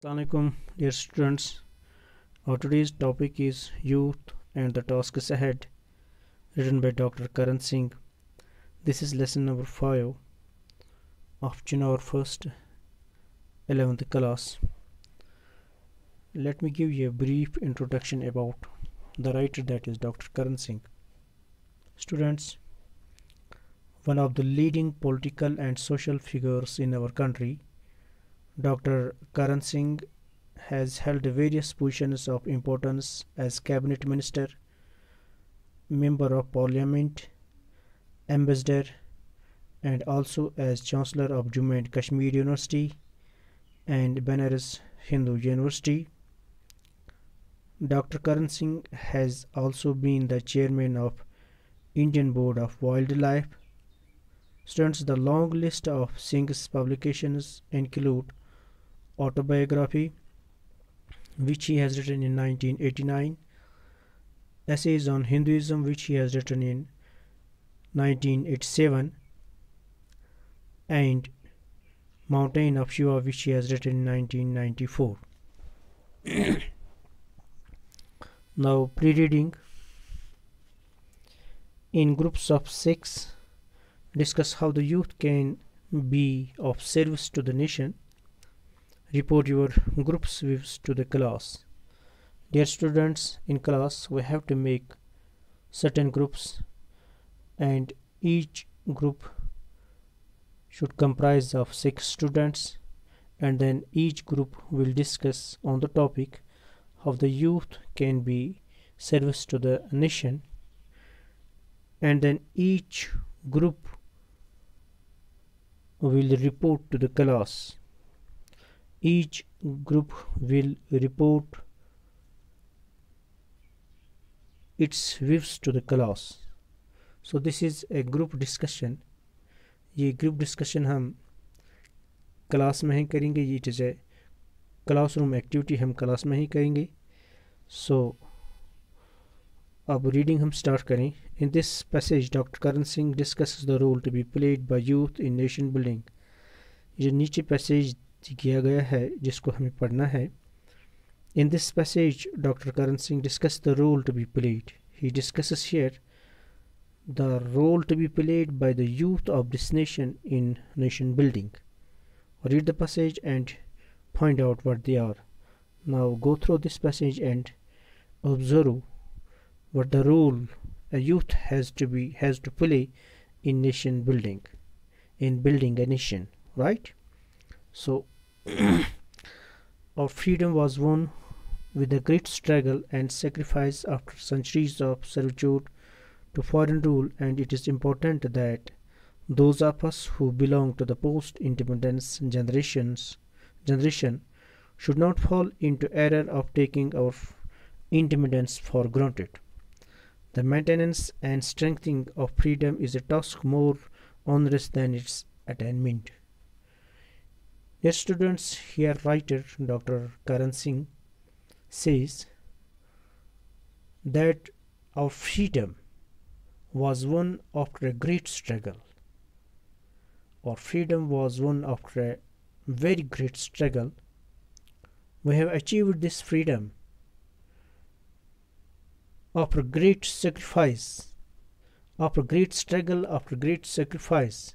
Assalamualaikum, dear students. Our today's topic is Youth and the Tasks Ahead, written by Dr. Karan Singh. This is lesson number 5 of our first 11th class. Let me give you a brief introduction about the writer, that is Dr. Karan Singh. Students, one of the leading political and social figures in our country, Dr. Karan Singh has held various positions of importance as cabinet minister, member of parliament, ambassador, and also as chancellor of Jammu and Kashmir University and Banaras Hindu University. Dr. Karan Singh has also been the chairman of Indian Board of Wildlife. Students, the long list of Singh's publications include autobiography, which he has written in 1989, essays on Hinduism, which he has written in 1987, and Mountain of Shiva, which he has written in 1994. Now, pre-reading. In groups of 6, discuss how the youth can be of service to the nation. Report your group's views to the class. Dear students, in class we have to make certain groups, and each group should comprise of 6 students, and then each group will discuss on the topic how the youth can be service to the nation, and then each group will report to the class. Each group will report its views to the class. So this is a group discussion. ये group discussion हम class में ही करेंगे. ये it is a classroom activity, हम class में ही करेंगे. सो अब रीडिंग हम स्टार्ट करें. In this passage doctor Karan Singh discusses the role to be played by youth in nation building. ये नीचे पैसेज किया गया है जिसको हमें पढ़ना है. In this passage doctor Karan Singh discuss the role to be played. He discusses here the role to be played by the youth of this nation in nation building. Read the passage and find out what they are. Now go through this passage and observe what the role a youth has to play in nation building, in building a nation, right? So our freedom was won with a great struggle and sacrifice after centuries of servitude to foreign rule, and it is important that those of us who belong to the post-independence generation should not fall into error of taking our independence for granted. The maintenance and strengthening of freedom is a task more onerous than its attainment. Dear students, here writer Dr. Karan Singh says that our freedom was won after a great struggle. Our freedom was won after a very great struggle. We have achieved this freedom after great sacrifice, after great struggle, after great sacrifice,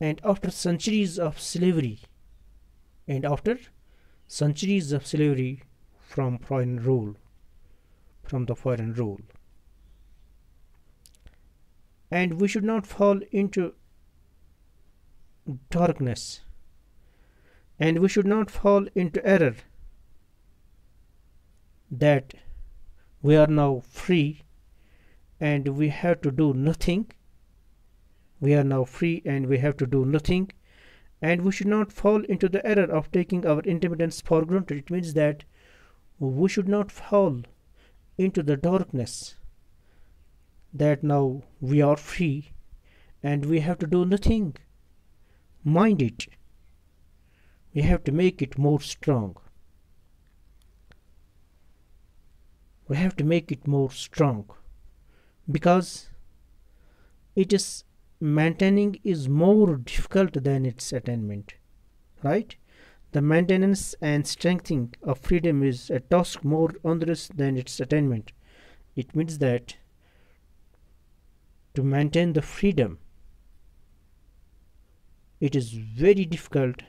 and after centuries of slavery, and after centuries of slavery from foreign rule, from the foreign rule. And we should not fall into darkness, and we should not fall into error that we are now free and we have to do nothing. We are now free and we have to do nothing, and we should not fall into the error of taking our independence for granted. It means that we should not fall into the darkness that now we are free and we have to do nothing. Mind it. We have to make it more strong. We have to make it more strong because it is maintaining is more difficult than its attainment, right? The maintenance and strengthening of freedom is a task more onerous than its attainment. It means that to maintain the freedom, it is very difficult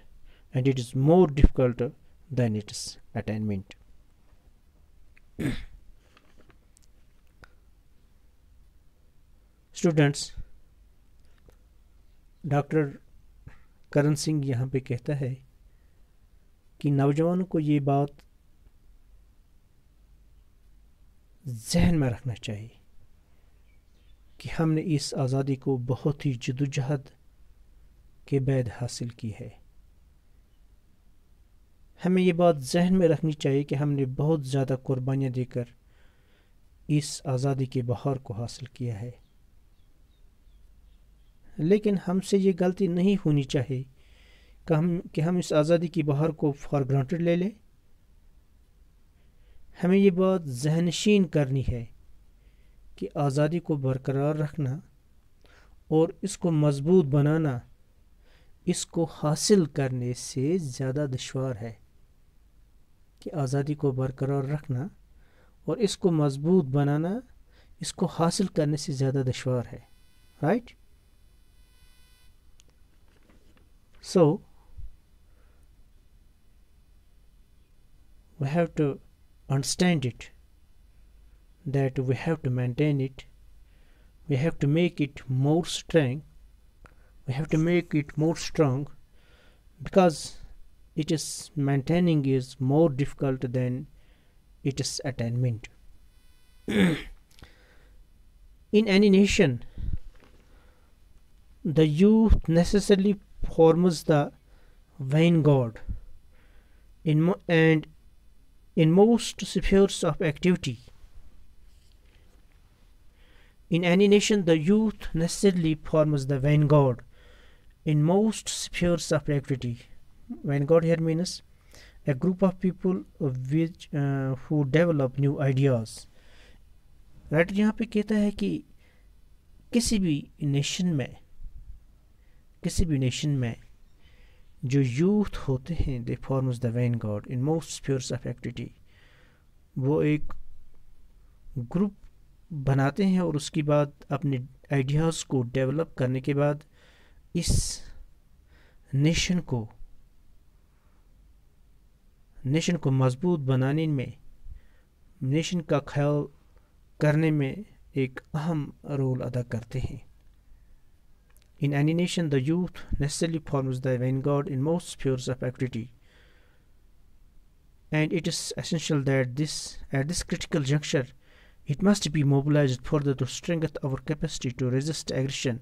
and it is more difficult than its attainment. Students, doctor Karan Singh यहाँ पे कहता है कि नौजवानों को ये बात जहन में रखना चाहिए कि हमने इस आज़ादी को बहुत ही जद्दोजहद के बाद हासिल की है। हमें ये बात जहन में रखनी चाहिए कि हमने बहुत ज़्यादा कुर्बानियाँ देकर इस आज़ादी के बहार को हासिल किया है, लेकिन हमसे ये गलती नहीं होनी चाहिए कि हम इस आज़ादी की बहार को फॉर ग्रांटेड ले लें। हमें ये बात ज़हनशीन करनी है कि आज़ादी को बरकरार रखना और इसको मज़बूत बनाना इसको हासिल करने से ज़्यादा दुश्वार है। कि आज़ादी को बरकरार रखना और इसको मज़बूत बनाना इसको हासिल करने से ज़्यादा दुश्वार है, right? So we have to understand it, that we have to maintain it, we have to make it more strong, because it is maintaining is more difficult than its attainment. In any nation, the youth necessarily forms the vanguard and in most spheres of activity. In any nation, the youth necessarily forms the vanguard in most spheres of activity. Vanguard here means a group of people who develop new ideas. Writer यहाँ पे कहता है कि किसी भी nation में जो youth होते हैं, दे forms the Vanguard in most spheres of activity. वो एक ग्रुप बनाते हैं और उसके बाद अपने आइडियाज़ को डेवलप करने के बाद इस नेशन को मज़बूत बनाने में, नेशन का ख्याल करने में एक अहम रोल अदा करते हैं। In any nation, the youth necessarily forms the vanguard in most spheres of activity, and it is essential that at this critical juncture, it must be mobilized further to strengthen our capacity to resist aggression.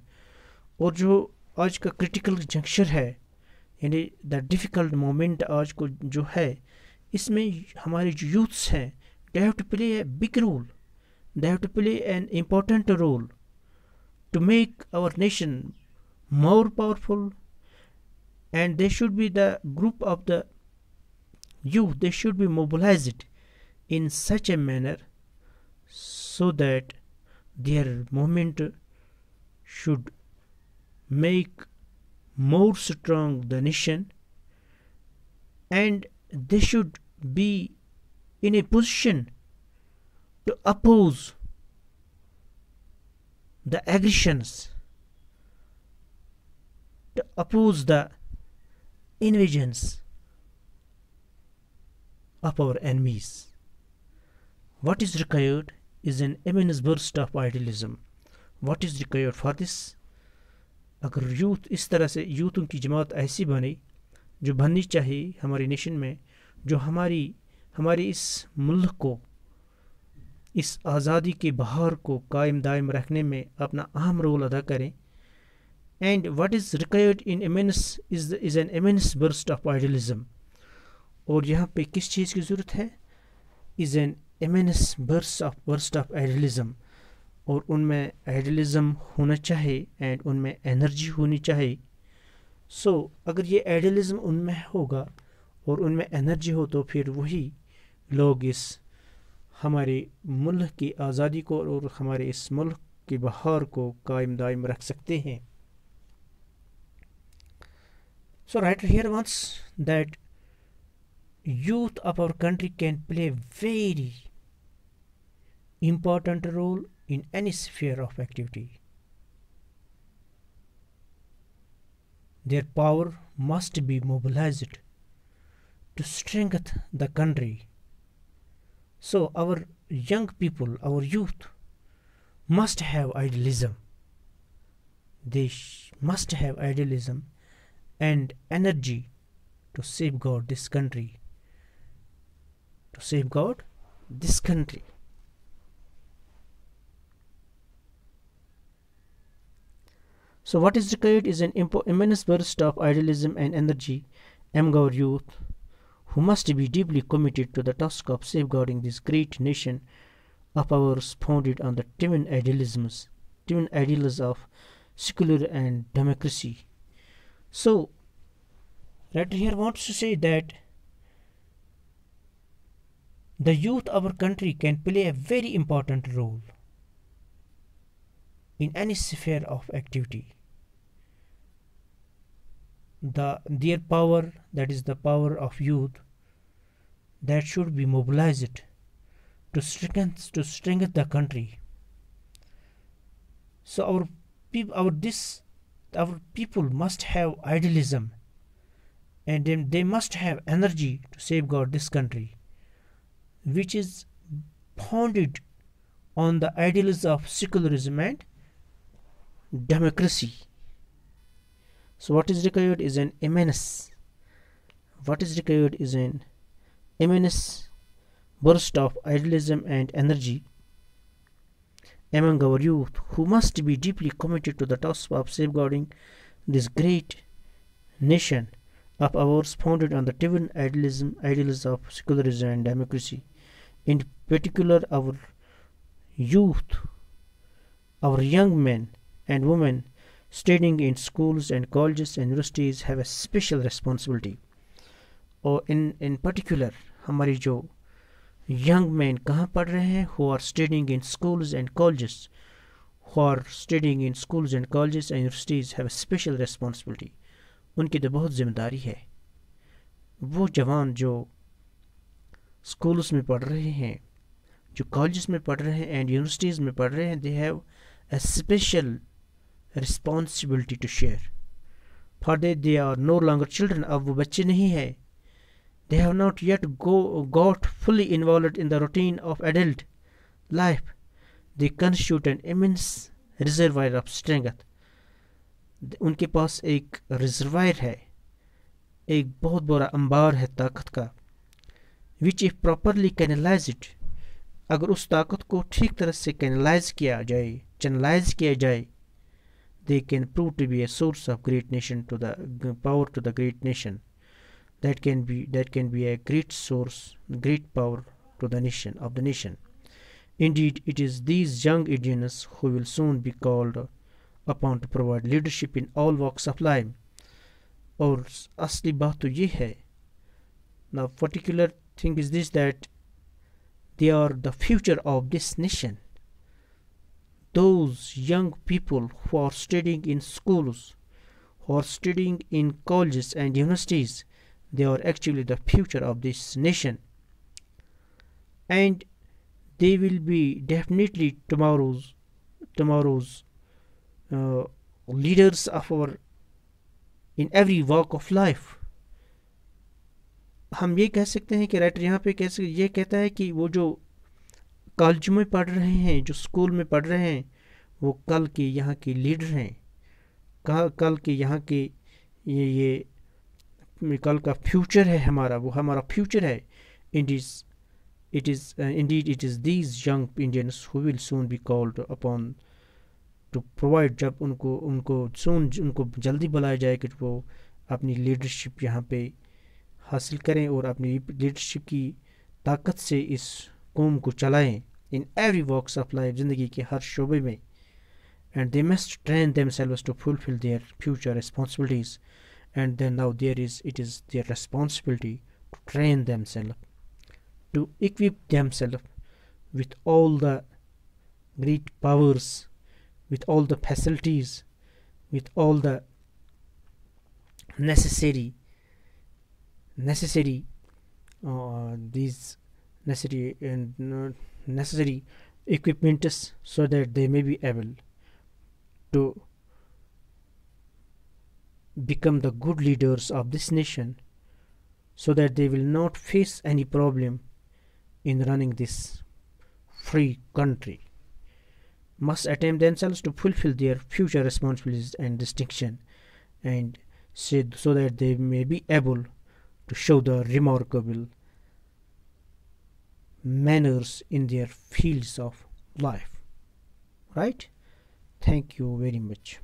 और जो आज का critical juncture है, यानी the difficult moment आज को जो है, इसमें हमारे जो youths हैं, they have to play a big role. They have to play an important role to make our nation more powerful, and they should be the group of the youth. They should be mobilized in such a manner so that their movement should make more strong the nation, and they should be in a position to oppose the aggressions, to oppose the invasions of our enemies. What is required is an immense burst of idealism. What is required for this? अगर youth इस तरह से यूथों की जमात ऐसी बने जो बननी चाहिए हमारी नेशन में, जो हमारी इस मुल्क को, इस आज़ादी के बहार को कायम दायम रखने में अपना अहम रोल अदा करें। And what is required in immense is an immense burst of idealism. और यहाँ पे किस चीज़ की ज़रूरत है? Is an immense burst of idealism. और उनमें idealism होना चाहिए and उनमें energy होनी चाहिए। So अगर ये idealism उनमें होगा और उनमें energy हो तो फिर वही लोग इस हमारे मुल्क की आज़ादी को और हमारे इस मुल्क की बहार को कायम दायम रख सकते हैं। So writer here wants that youth of our country can play very important role in any sphere of activity. Their power must be mobilized to strengthen the country. So our young people, our youth, must have idealism. They must have idealism and energy to safeguard this country. To safeguard this country. So what is required is an immense burst of idealism and energy among our youth, who must be deeply committed to the task of safeguarding this great nation of ours, founded on the twin ideals of secular and democracy. So, writer here wants to say that the youth of our country can play a very important role in any sphere of activity. Their power, that is the power of youth, that should be mobilized to strengthen the country. So our people must have idealism, and then they must have energy to safeguard this country, which is founded on the ideals of secularism and democracy. So what is required is an immense burst of idealism and energy among our youth, who must be deeply committed to the task of safeguarding this great nation of ours, founded on the twin ideals of secularism and democracy. In particular, our youth, our young men and women studying in schools and colleges and universities have a special responsibility. और in particular हमारी जो young men कहाँ पढ़ रहे हैं, who are studying in schools and colleges, and universities have a special responsibility. उनकी तो बहुत जिम्मेदारी है. वो जवान जो schools में पढ़ रहे हैं, जो colleges में पढ़ रहे हैं and universities में पढ़ रहे हैं, they have a special responsibility to share. For they are no longer children. अब वो बच्चे नहीं हैं. They have not yet got fully involved in the routine of adult life. They constitute an immense reservoir of strength. उनके पास एक reservoir है, एक बहुत बड़ा अंबार है ताकत का, which if properly canalized, अगर उस ताकत को ठीक तरह से चैनलाइज किया जाए, they can prove to be a source of great nation to the power to the great nation. That can be a great source, great power to the nation. Indeed, it is these young Indians who will soon be called upon to provide leadership in all walks of life. और असली बात तो ये है. Now, particular thing is this, that they are the future of this nation. Those young people who are studying in schools, who are studying in colleges and universities, they are actually the future of this nation, and they will be definitely tomorrow's leaders of our in every walk of life. हम ये कह सकते हैं कि writer यहाँ पे कैसे ये कहता है कि वो जो कॉलेज में पढ़ रहे हैं, जो स्कूल में पढ़ रहे हैं, वो कल के यहाँ के लीडर हैं. कल के यहाँ के ये कल का फ्यूचर है हमारा, वो हमारा फ्यूचर है. Indeed it is these young Indians who will soon be called upon to provide, जब उनको जल्दी बुलाया जाए कि वो अपनी लीडरशिप यहाँ पे हासिल करें और अपनी लीडरशिप की ताकत से इस कौम को चलाएं in every walks of life, ज़िंदगी के हर शोबे में. And they must train themselves to fulfill their future responsibilities. And then now it is their responsibility to train themselves, to equip themselves with all the great powers, with all the facilities, with all the necessary these necessary equipments so that they may be able to become the good leaders of this nation, so that they will not face any problem in running this free country, must attempt themselves to fulfill their future responsibilities and distinction, and so that they may be able to show the remarkable manners in their fields of life. Right? Thank you very much.